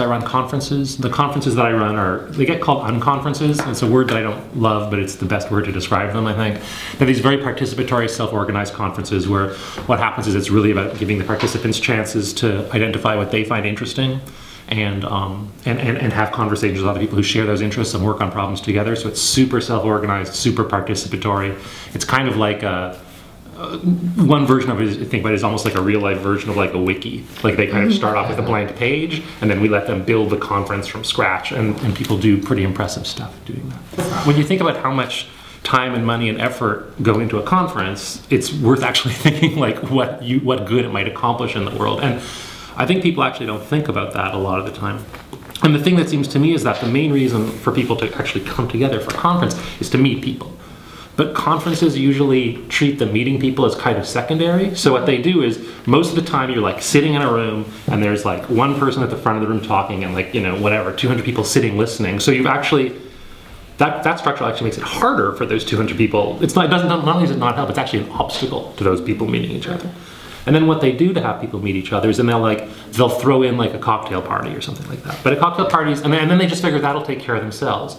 I run conferences. The conferences that I run they get called unconferences. It's a word that I don't love, but it's the best word to describe them, I think. They're these very participatory, self-organized conferences where what happens is it's really about giving the participants chances to identify what they find interesting and have conversations with other people who share those interests and work on problems together. So it's super self-organized, super participatory. It's kind of like one version of it, think about it, is almost like a real-life version of like a wiki. Like they kind of start off with a blank page, and then we let them build the conference from scratch, and people do pretty impressive stuff doing that. When you think about how much time and money and effort go into a conference, it's worth actually thinking like what good it might accomplish in the world. And I think people actually don't think about that a lot of the time. And the thing that seems to me is that the main reason for people to actually come together for a conference is to meet people. But conferences usually treat the meeting people as kind of secondary. So what they do is, most of the time you're like sitting in a room and there's like one person at the front of the room talking and like, 200 people sitting listening. So you've actually, that structure actually makes it harder for those 200 people. Not only does it not help, it's actually an obstacle to those people meeting each other. And then what they do to have people meet each other is, they'll throw in like a cocktail party or something like that. But a cocktail parties, and then they just figure that'll take care of themselves.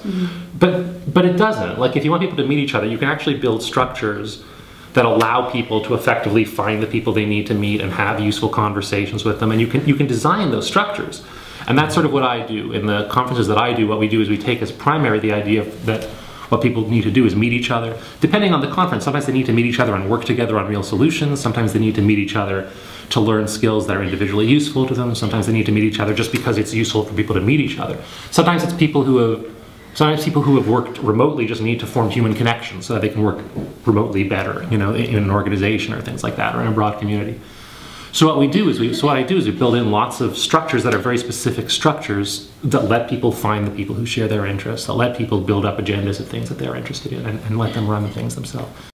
But it doesn't. Like if you want people to meet each other, you can actually build structures that allow people to effectively find the people they need to meet and have useful conversations with them. And you can design those structures. And that's sort of what I do. In the conferences that I do, what we do is we take as primary the idea that what people need to do is meet each other. Depending on the conference, sometimes they need to meet each other and work together on real solutions. Sometimes they need to meet each other to learn skills that are individually useful to them. Sometimes they need to meet each other just because it's useful for people to meet each other. Sometimes it's people who have worked remotely just need to form human connections so that they can work remotely better, in an organization or things like that, or in a broad community. So what I do is we build in lots of structures that are very specific structures that let people find the people who share their interests, that let people build up agendas of things that they're interested in, and let them run the things themselves.